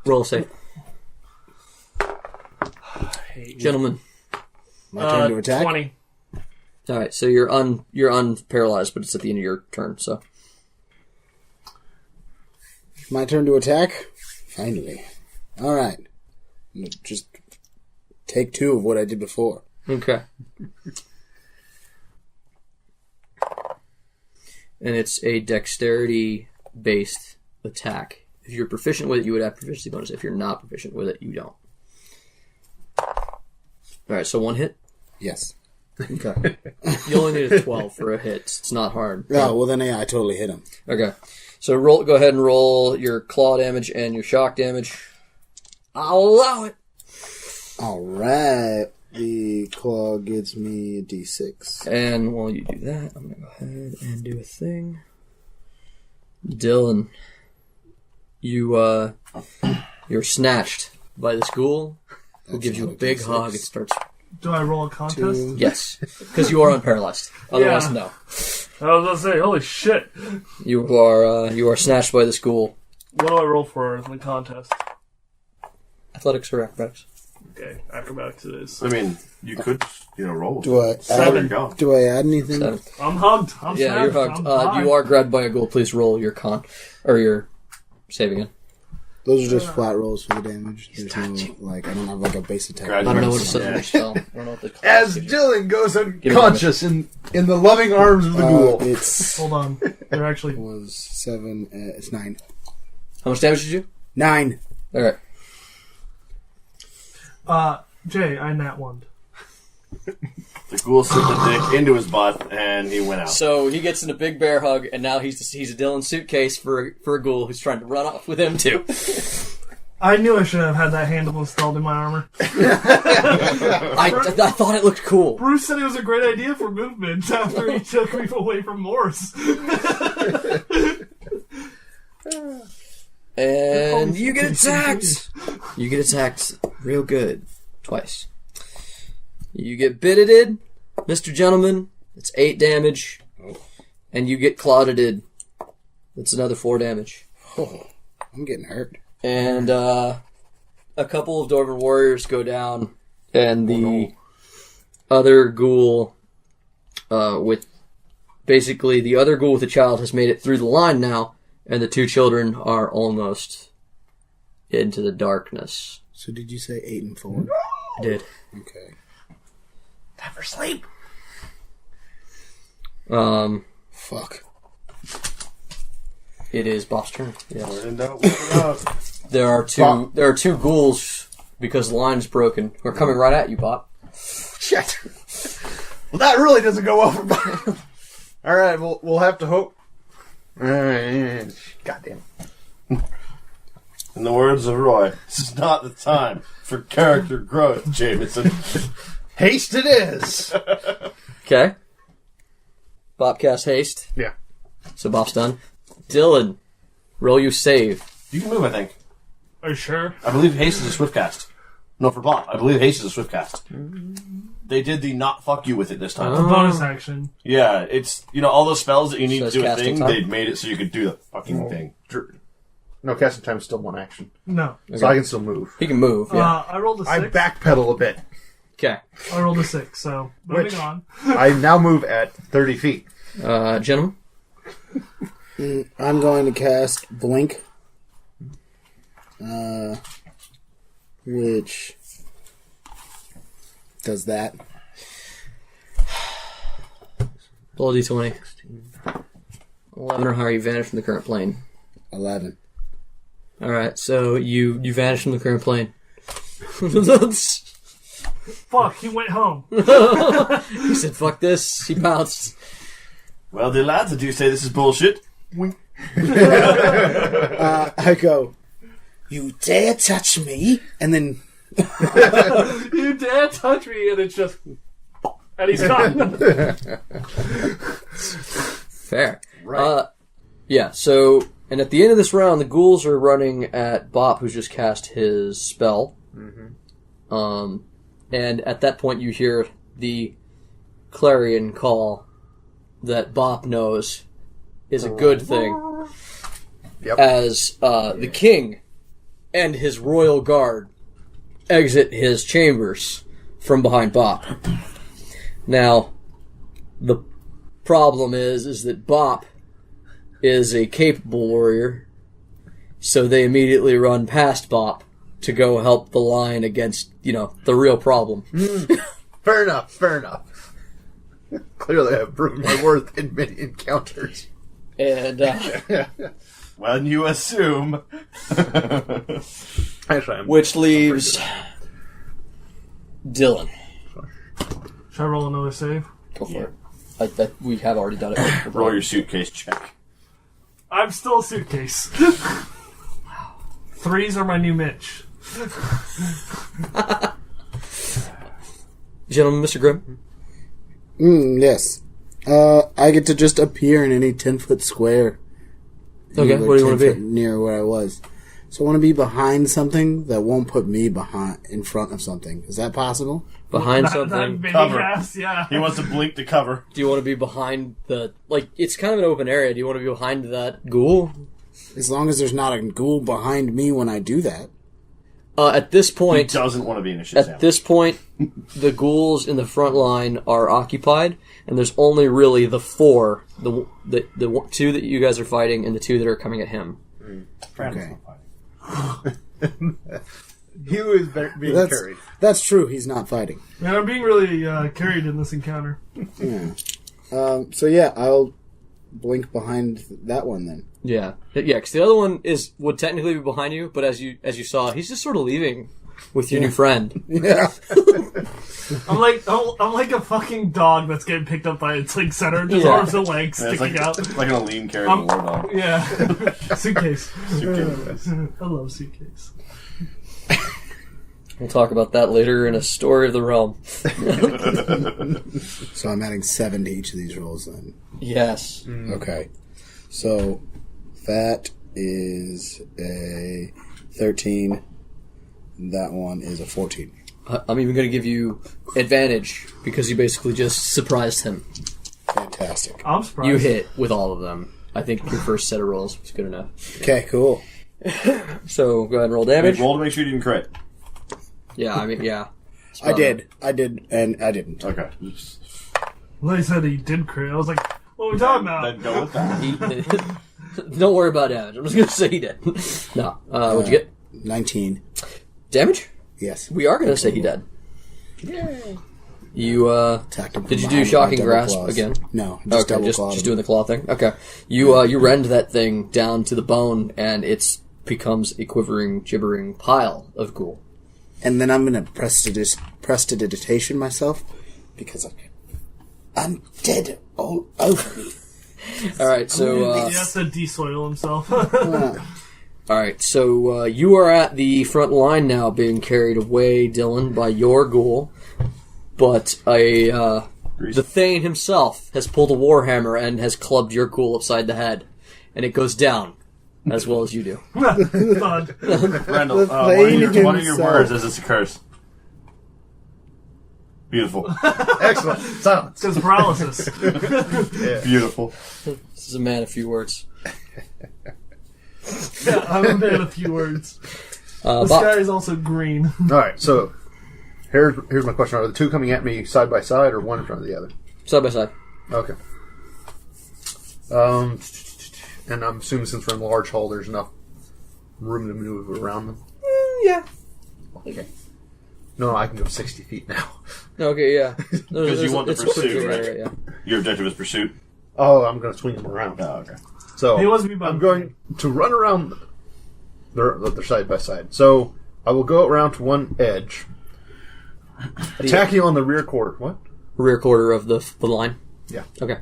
Roll a save. Gentlemen. My turn to attack? 20. All right, so you're unparalyzed, but it's at the end of your turn, so. My turn to attack? Finally. Alright. Just take 2 of what I did before. Okay. And it's a dexterity-based attack. If you're proficient with it, you would have proficiency bonus. If you're not proficient with it, you don't. Alright, so 1 hit? Yes. Okay. You only need a 12 for a hit. It's not hard. Oh, well then yeah, I totally hit him. Okay. So go ahead and roll your claw damage and your shock damage. I'll allow it. Alright. The claw gives me a d6. And while you do that, I'm going to go ahead and do a thing. Dylan, you're snatched by this ghoul who gives you a big hug. It starts... Do I roll a contest? 2. Yes, because you are unparalyzed. Otherwise, Yeah. no. I was going to say, holy shit. You are snatched by this ghoul. What do I roll for in the contest? Athletics or acrobatics? Okay, acrobatics it is. I mean, you could, roll. Do I There you add, go. do I add anything? 7. I'm hugged. I'm Yeah, you're snatched. hugged. I'm You high. are grabbed by a ghoul. Please roll your your save again. Those are just flat rolls for the damage. There's no, I don't have a base attack. Grab- I don't know what it says Yeah. on your spell. I don't know what the As Dylan goes unconscious in the loving arms of the ghoul. It's Hold on. They're actually... was 7. It's 9. How much damage did you do? 9. Alright. Jay, I nat one. The ghoul slipped the dick into his butt, and he went out. So he gets in a big bear hug, and now he's a Dylan suitcase for a ghoul who's trying to run off with him too. I knew I should have had that handle installed in my armor. I thought it looked cool. Bruce said it was a great idea for movement after he took me away from Morse. And you get attacked. You get attacked real good. Twice. You get bitted, Mr. Gentleman. It's 8 damage. And you get clouded. That's another 4 damage. Oh, I'm getting hurt. And a couple of Dwarven warriors go down, and the other ghoul with the other ghoul with the child has made it through the line now, and the 2 children are almost into the darkness. So did you say 8 and 4? I did. Okay. Never sleep. Fuck. It is Bob's turn. Yes. Out. There are two ghouls, because the line is broken, who are coming right at you, Bobp. Shit. Well, that really doesn't go well for Bob. All right, we'll have to hope. Goddamn. In the words of Roy, this is not the time for character growth, Jameson. Haste it is. Okay. Bobp casts haste. Yeah. So Bob's done. Dylan, roll you save. You can move, I think. Are you sure? I believe haste is a swift cast. No, for Bobp. I believe haste is a swift cast. They did the not fuck you with it this time. It's a bonus action. Yeah, it's, all those spells that you need to Says do a casting thing, time? they made it so you could do the fucking thing. No, casting time is still 1 action. No. So I can still move. He can move, yeah. I rolled a 6. I backpedal a bit. Okay. I rolled a 6, so moving Which- on. I now move at 30 feet. Gentlemen? I'm going to cast Blink. Which does that. Roll a d20. 11 or higher, you vanish from the current plane. 11. Alright, so you vanish from the current plane. Fuck, he went home. He said, fuck this. He bounced. Well, the lads, I do say this is bullshit. I go, you dare touch me? And then You dare touch me, and it's just... And he's gone. Fair. Right. Yeah, so... And at the end of this round, the ghouls are running at Bobp, who's just cast his spell. Mm-hmm. And at that point, you hear the clarion call that Bobp knows is a good thing. Yep. As the king and his royal guard exit his chambers from behind Bobp. Now, the problem is that Bobp is a capable warrior, so they immediately run past Bobp to go help the line against, the real problem. Fair enough. Clearly, I've proven my worth in many encounters. And, When you assume. Actually, which leaves Dylan. Should I roll another save? Go for it. We have already done it. Roll your suitcase check. I'm still a suitcase. 3s are my new Mitch. Gentlemen, Mr. Grimm? yes. I get to just appear in any 10-foot square. Okay, what do you want to be? Near where I was. So I want to be behind something that won't put me in front of something. Is that possible? Behind That something? baby Cover. ass, yeah. He wants to blink to cover. Do you want to be behind it's kind of an open area. Do you want to be behind that ghoul? As long as there's not a ghoul behind me when I do that. At this He point, doesn't want to be in a shit At this point, the ghouls in the front line are occupied, and there's only really the 4, the 2 that you guys are fighting, and the 2 that are coming at him. Okay. He was being carried. That's true, he's not fighting. Man, I'm being really carried in this encounter. Yeah. So yeah, I'll blink behind that one then. Yeah, because the other one would technically be behind you, but as you saw, he's just sort of leaving with your new friend. Yeah. I'm like a fucking dog that's getting picked up by its like center, just Yeah. arms and legs Yeah, it's sticking out. like an Aleem carrying a war dog. Yeah, suitcase. Suitcase. I love suitcase. We'll talk about that later in a story of the realm. So I'm adding 7 to each of these rolls then. Yes. Okay. So that is a 13. That one is a 14. I'm even going to give you advantage because you basically just surprised him. Fantastic. I'm surprised. You hit with all of them. I think your first set of rolls was good enough. Okay, cool. So go ahead and roll damage. Roll to make sure you didn't crit. Yeah, I mean, yeah. I did, and I didn't. Okay. Well, he said he did crit. I was like, what are we talking about? Then go with that. Don't worry about damage. I'm just going to say he did. No. What'd you get? 19. Damage? Yes. We are going to say he did. Yay. You, Attacked him from did you do behind with shocking my double grasp claws. again? No, Okay, just doing the claw thing. Okay, you rend that thing down to the bone, and it becomes a quivering, gibbering pile of ghoul. And then I'm going to prestidigitation myself because I'm dead all over me. All right, so He has to de-soil himself. all right, so you are at the front line now, being carried away, Dylan, by your ghoul, but the Thane himself has pulled a warhammer and has clubbed your ghoul upside the head, and it goes down as well as you do. Fun. Randall, Thane one of your himself. words as this occurs. Beautiful. Excellent. Silence. It's paralysis. Beautiful. This is a man of few words. Yeah, I'm a man of few words. This Bobp. guy is also green. All right. So here's my question: are the two coming at me side by side, or one in front of the other? Side by side. Okay. And I'm assuming since we're in a large hall, there's enough room to move around them. Yeah. Okay. No, I can go 60 feet now. Okay, yeah. Because you want the it's a pretty pursuit, big right? area, yeah. Your objective is pursuit. Oh, I'm going to swing them around. Oh, okay. So He wants to be by I'm the- going to run around. They're side by side. So I will go around to one edge, attacking on the rear quarter. What? Rear quarter of the line. Yeah. Okay.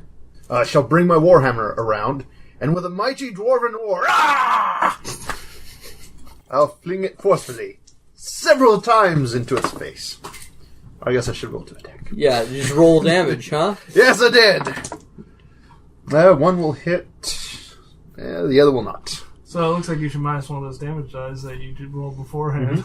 Shall bring my warhammer around, and with a mighty dwarven roar, I'll fling it forcefully several times into its face. I guess I should roll to attack. Yeah, you just roll damage, huh? Yes, I did. One will hit. The other will not. So it looks like you should minus one of those damage dice that you did roll beforehand.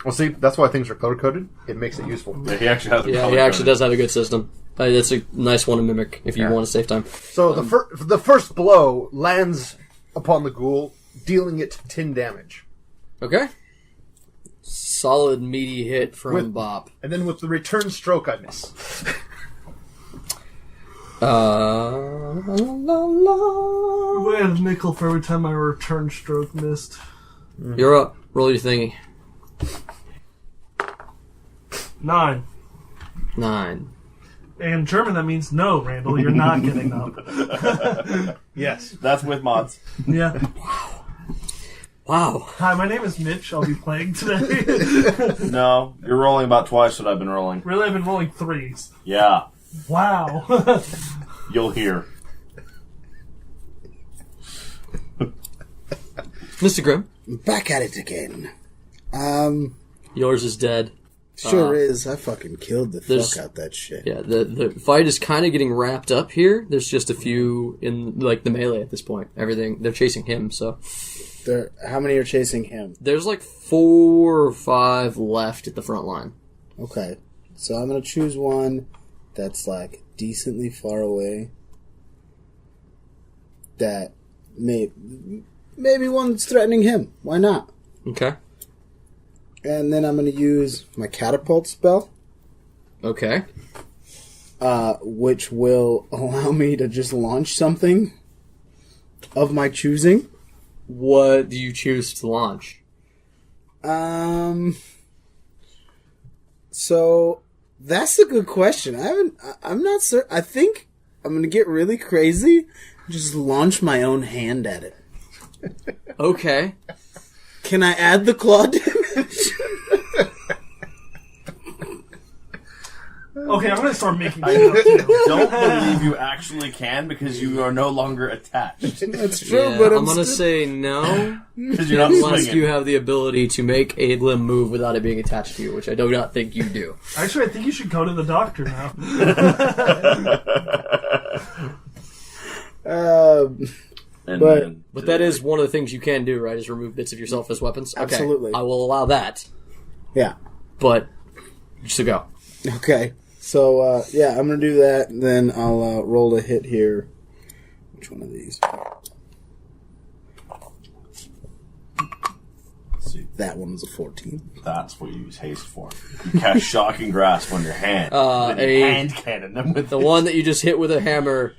Well, see, that's why things are color coded. It makes it useful. Yeah, he actually has. Yeah, he actually does have a good system. That's a nice one to mimic if you want to save time. So the first blow lands upon the ghoul, dealing it 10 damage. Okay. Solid meaty hit from With- Bobp. And then with the return stroke, I miss. We had a nickel for every time my return stroke missed. You're up. Roll your thingy. 9. 9. In German, that means no, Randall. You're not getting up. Yes. That's with mods. Yeah. Wow. Hi, my name is Mitch. I'll be playing today. No, you're rolling about twice what I've been rolling. Really, I've been rolling 3s. Yeah, Wow. you'll hear. Mr. Grimm, Back at it again. yours is dead. Sure is. I fucking killed the there's- fuck out that shit. Yeah, the fight is kind of getting wrapped up here. There's just a few in, like, the melee at this point. Everything, they're chasing him, so. How many are chasing him? There's like 4 or 5 left at the front line. Okay. So I'm going to choose one that's like decently far away. That maybe one that's threatening him. Why not? Okay. And then I'm going to use my catapult spell, Okay. which will allow me to just launch something of my choosing. What do you choose to launch? So that's a good question. I'm not certain. I think I'm going to get really crazy. Just launch my own hand at it. Okay. Can I add the claw damage? Okay, I'm gonna start making I shit up too. don't believe you actually can because you are no longer attached. That's true, Yeah, but I'm gonna say no, Because you're not unless swinging. you have the ability to make a limb move without it being attached to you, which I do not think you do. Actually, I think you should go to the doctor now. And But- then- But that is one of the things you can do, right? Is remove bits of yourself as weapons. Okay, Absolutely. I will allow that, yeah. but just to go. Okay. So, yeah, I'm going to do that. Then I'll roll a hit here. Which one of these? See, That one was a 14. that's what you use haste for. You cast shocking grasp on your hand. Then you A- hand cannon them with The it. one that you just hit with a hammer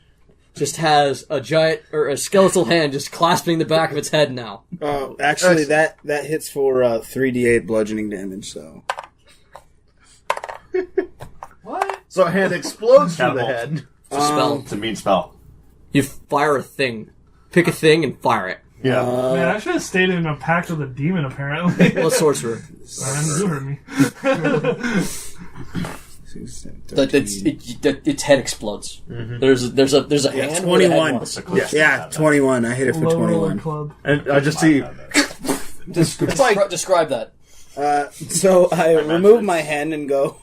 just has a giant or a skeletal hand just clasping the back of its head now. Actually, that hits for 3d8 bludgeoning damage, so... What? So a hand explodes through the Catapult. head. It's a spell. It's a mean spell. You fire a thing. Pick a thing and fire it. Yeah. Man, I should have stayed in a pact with a demon, apparently. Well, sorcerer. You heard me. Its head explodes. There's a hand. 21. It's a cliff Yeah, 21. I hit it for Low roller 21. club. And I just see... It's like describe that. So I remove my hand and go...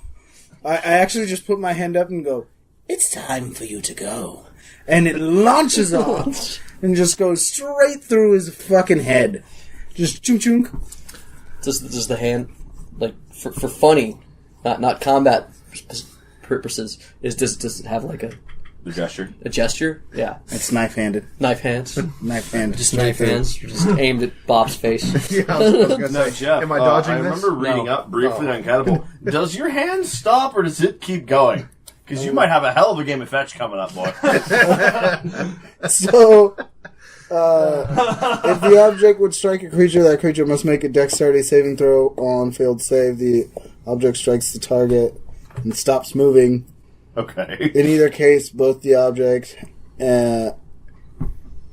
I actually just put my hand up and go, "It's time for you to go." And it launches off and just goes straight through his fucking head. Just chunk chunk. Does the hand, like for funny, not combat purposes, does it have like a gesture. Yeah, It's knife-handed. knife hands, Knife hand. just knife hands, just aimed at Bob's face. Yeah, I was gonna No, say, Jeff. am I dodging I this? remember reading No. up briefly on Catapult. Does your hand stop or does it keep going? Because you might have a hell of a game of fetch coming up, boy. So, if the object would strike a creature, that creature must make a dexterity saving throw. On failed save, the object strikes the target and stops moving. Okay. In either case, both the object and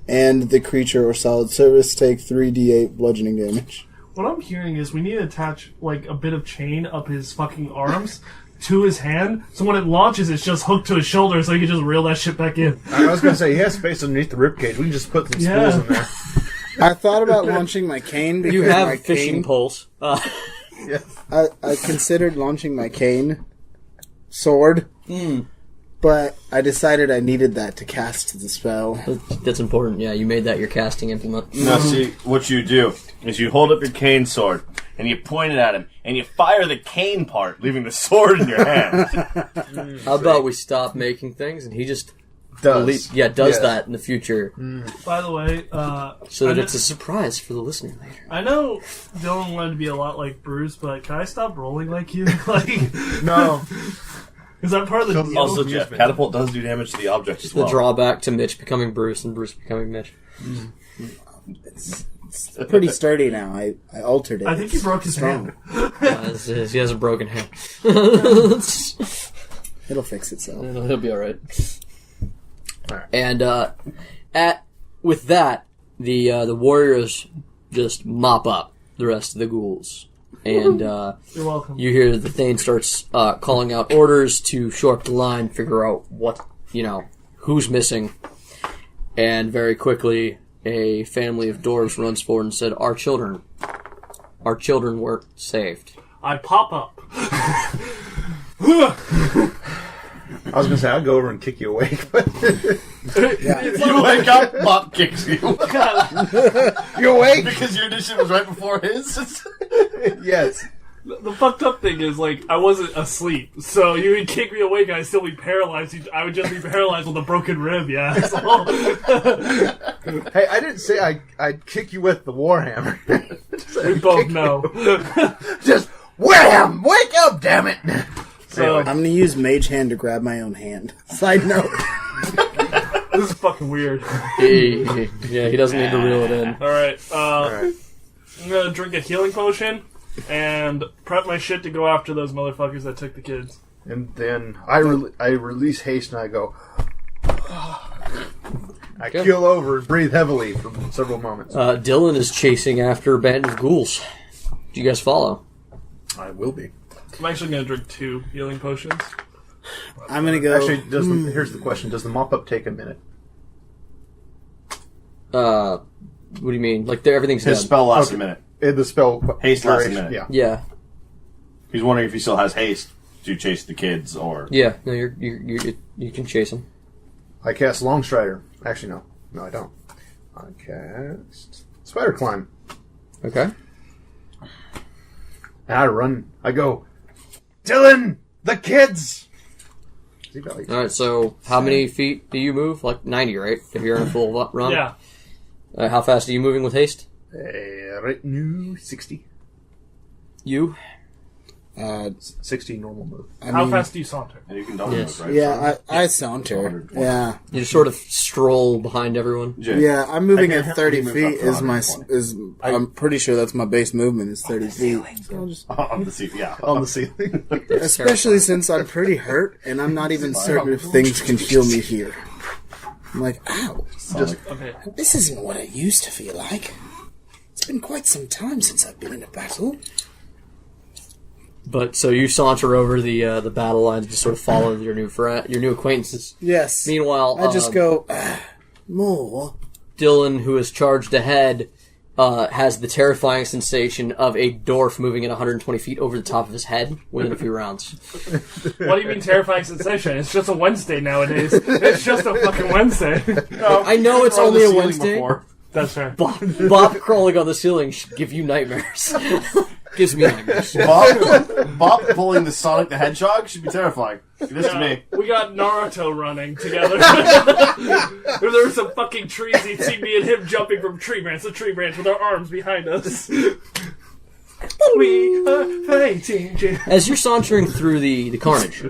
the creature or solid surface take 3d8 bludgeoning damage. What I'm hearing is we need to attach, like, a bit of chain up his fucking arms to his hand, so when it launches, it's just hooked to his shoulder, so he can just reel that shit back in. I was going to say, he has space underneath the ribcage. We can just put some Yeah. spools in there. I thought about launching my cane because You have my fishing cane, poles. Yeah. I considered launching my cane sword, but I decided I needed that to cast the spell. That's important. Yeah, you made that your casting implement. Now, see, what you do is you hold up your cane sword and you point it at him and you fire the cane part, leaving the sword in your hand. How about we stop making things and he just Does. does that in the future, By the way, so that I it's a surprise for the listener later. I know Dylan wanted to be a lot like Bruce, but can I stop rolling like you? Like, No. is that part of the deal? Also, Jeff, Catapult does do damage to the object as The well. drawback to Mitch becoming Bruce and Bruce becoming Mitch. It's pretty sturdy now. I altered it. I think he broke his hand. He has a broken hand. It'll fix itself. He'll be all right. Alright. And with that, the warriors just mop up the rest of the ghouls, and You're welcome. you hear the Thane starts calling out orders to shore up the line, figure out who's missing, and very quickly a family of dwarves runs forward and said, Our children weren't saved." I pop up. I was going to say, I'll go over and kick you awake, but... You wake up, Bobp kicks you. You awake? Because your initiative was right before his. Yes. The fucked up thing is, like, I wasn't asleep, so you would kick me awake and I'd still be paralyzed. I would just be paralyzed with a broken rib, yeah. Hey, I didn't say I'd kick you with the warhammer. We both know. Just wham! Wake up, damn it! So, I'm going to use Mage Hand to grab my own hand. Side note. this is fucking weird. He doesn't need to reel it in. Alright, Alright. I'm gonna drink a healing potion and prep my shit to go after those motherfuckers that took the kids. And then I release haste and I go... I keel over and breathe heavily for several moments. Dylan is chasing after a band of ghouls. Do you guys follow? I will be. I'm actually gonna drink 2 healing potions. I'm gonna go. Actually, here's the question: does the mop up take a minute? What do you mean? Like everything's His done. spell lasts Okay. a minute. The spell Haste lasts a duration, minute. Yeah. Yeah, He's wondering if he still has haste to chase the kids, or yeah. No, you can chase him. I cast Longstrider. Actually, no, I don't. I cast Spider Climb. Okay. And I run. I go, Dylan, the kids. All right. So, how many feet do you move? Like 90, right? If you're in a full run. Yeah. How fast are you moving with haste? Right new 60. You? 60 normal move. How fast do you saunter? and you can double Yes. move, right? Yeah, I saunter. Yeah, You just sort of stroll behind everyone. Jay, yeah. I'm moving I can at 30 move feet. up to Is my 120. I'm pretty sure that's my base movement is 30 feet. So I'll just- on the ceiling. Yeah, On the ceiling. especially since I'm pretty hurt and I'm not even certain if things can feel me here. I'm like, ow, Okay. this isn't what I used to feel like. It's been quite some time since I've been in a battle. But so you saunter over the battle lines to sort of follow your new acquaintances. Yes. Meanwhile, I just go, more. Dylan, who is charged ahead, has the terrifying sensation of a dwarf moving at 120 feet over the top of his head within a few rounds. What do you mean terrifying sensation? It's just a Wednesday nowadays. It's just a fucking Wednesday. I know it's only a Wednesday. Before. That's fair. Bobp crawling on the ceiling should give you nightmares. Gives me nightmares. Bobp pulling the Sonic the Hedgehog should be terrifying. It is to me. We got Naruto running together. If there were some fucking trees, you'd see me and him jumping from tree branch to tree branch with our arms behind us. We are fighting. As you're sauntering through the carnage,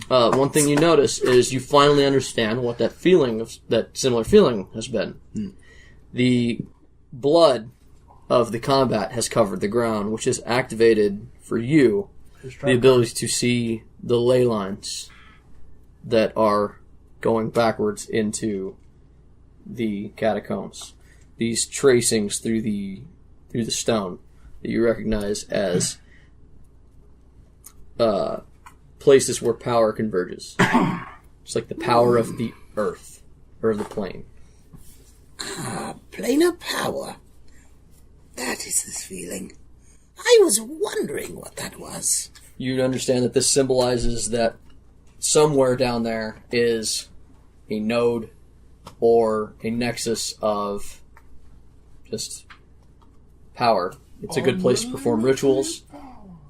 one thing you notice is you finally understand what that similar feeling has been. The blood of the combat has covered the ground, which has activated for you the ability to see the ley lines that are going backwards into the catacombs. These tracings through the stone that you recognize as places where power converges. It's like the power of the earth or of the plane. Planar power. That is this feeling. I was wondering what that was. You understand that this symbolizes that somewhere down there is a node or a nexus of just power. It's a good place to perform rituals,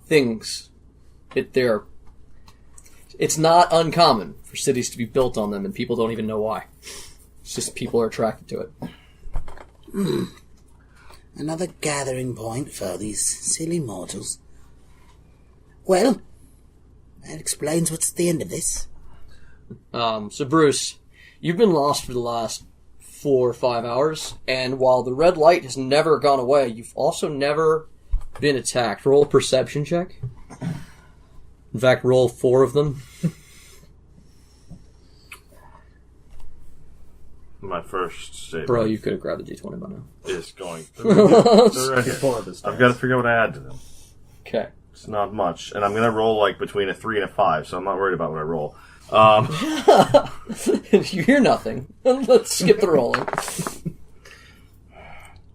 things. It's not uncommon for cities to be built on them, and people don't even know why. It's just people are attracted to it. Another gathering point for these silly mortals. Well, that explains what's at the end of this. So Bruce, you've been lost for the last 4 or 5 hours, and while the red light has never gone away, you've also never been attacked. Roll a perception check. In fact, roll 4 of them. My first statement. Bro, you could have grabbed the D20 by now. is going through. I've got to figure out what I add to them. Okay. It's not much, and I'm going to roll like between a 3 and a 5, so I'm not worried about what I roll. You hear nothing. Let's skip the rolling.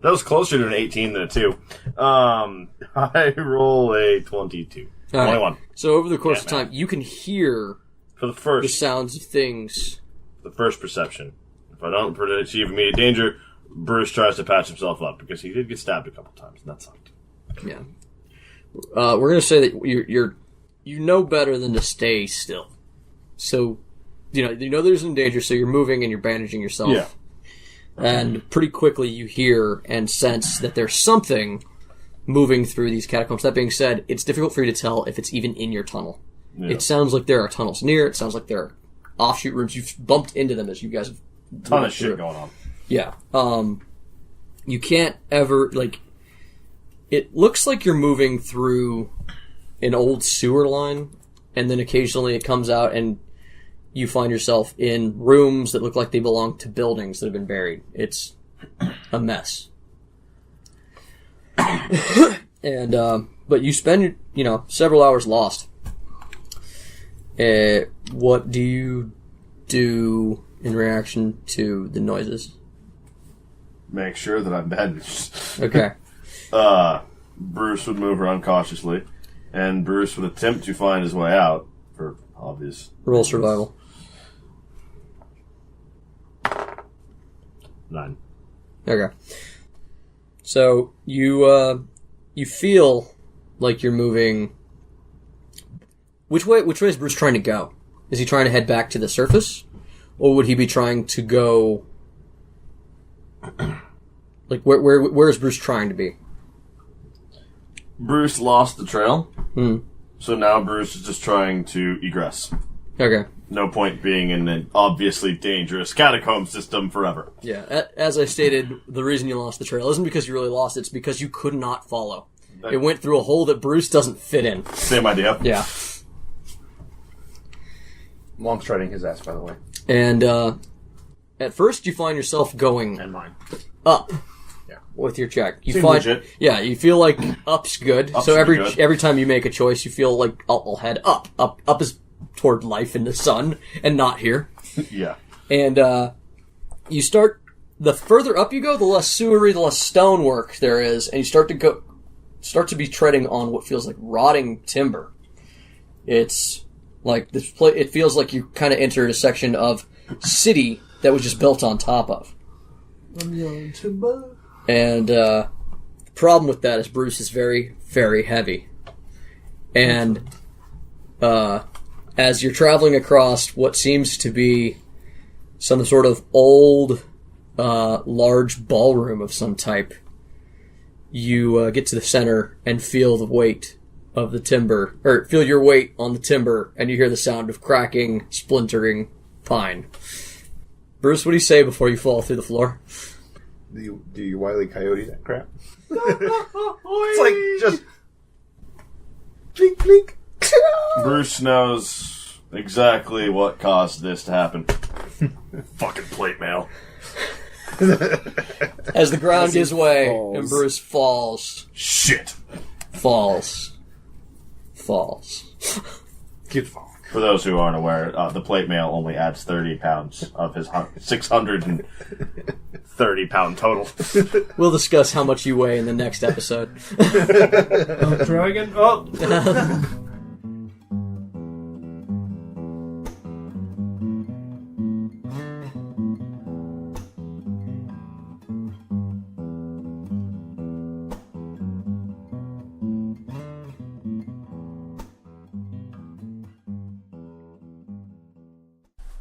That was closer to an 18 than a 2. I roll a 22. All right. 21. So over the course of man. time, you can hear For the the first sounds of things. perception. If I don't achieve immediate danger, Bruce tries to patch himself up, because he did get stabbed a couple times, and that sucked. Yeah. We're going to say that you know better than to stay still. So, you know there's no danger, so you're moving and you're bandaging yourself. Yeah. And pretty quickly you hear and sense that there's something moving through these catacombs. That being said, it's difficult for you to tell if it's even in your tunnel. Yeah. It sounds like there are tunnels near. It sounds like there are offshoot rooms. You've bumped into them as you guys have Ton moved of shit through. going on. Yeah. You can't ever, it looks like you're moving through an old sewer line, and then occasionally it comes out and you find yourself in rooms that look like they belong to buildings that have been buried. It's a mess. And, but you spend, several hours lost. What do you do in reaction to the noises? Make sure that I'm bandaged. Okay. Bruce would move around cautiously, and Bruce would attempt to find his way out, for obvious Roll reasons. survival. 9. Okay. So you feel like you're moving. Which way is Bruce trying to go? Is he trying to head back to the surface, or would he be trying to go? Like where is Bruce trying to be? Bruce lost the trail, Hmm. so now Bruce is just trying to egress. Okay. No point being in an obviously dangerous catacomb system forever. Yeah. As I stated, the reason you lost the trail isn't because you really lost it; it's because you could not follow. It went through a hole that Bruce doesn't fit in. Same idea. Yeah. Long striding his ass, by the way. And at first, you find yourself going And mine. up. Yeah. With your check, you Seems find legit. yeah, you feel like up's good. Up so should be every good. every time you make a choice, you feel like I'll head up. Up is toward life in the sun, and not here. Yeah. And you start. The further up you go, the less sewery, the less stonework there is, and you start to be treading on what feels like rotting timber. It's like this. It feels like you kind of entered a section of city that was just built on top of. And the problem with that is Bruce is very, very heavy. And as you're traveling across what seems to be some sort of old, large ballroom of some type, you get to the center and feel the weight of the timber, or feel your weight on the timber, and you hear the sound of cracking, splintering pine. Bruce, what do you say before you fall through the floor? Do you Wile E. Coyote that crap? It's like just blink, blink. Bruce knows exactly what caused this to happen. Fucking plate mail. As the ground As he gives way falls. and Bruce falls. Shit. Falls. Keep falling. For those who aren't aware, the plate mail only adds 30 pounds of his 630 pound total. We'll discuss how much you weigh in the next episode. Dragon. Oh,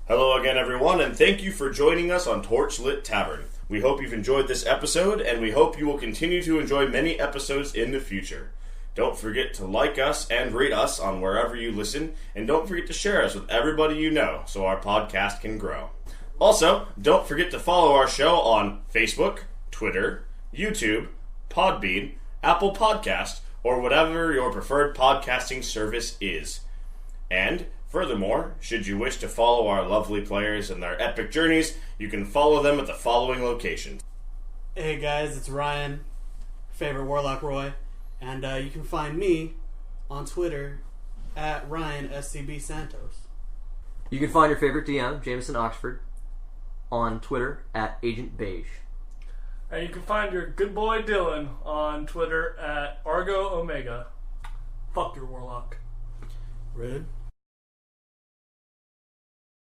Hello again, everyone, and thank you for joining us on Torchlit Tavern. We hope you've enjoyed this episode, and we hope you will continue to enjoy many episodes in the future. Don't forget to like us and rate us on wherever you listen, and don't forget to share us with everybody you know so our podcast can grow. Also, don't forget to follow our show on Facebook, Twitter, YouTube, Podbean, Apple Podcast, or whatever your preferred podcasting service is. And furthermore, should you wish to follow our lovely players in their epic journeys, you can follow them at the following locations. Hey guys, it's Ryan, favorite Warlock Roy, and you can find me on Twitter at RyanSCB Santos. You can find your favorite DM, Jameson Oxford, on Twitter at Agent Beige. and you can find your good boy Dylan on Twitter at Argo Omega. Fuck your warlock. Rude.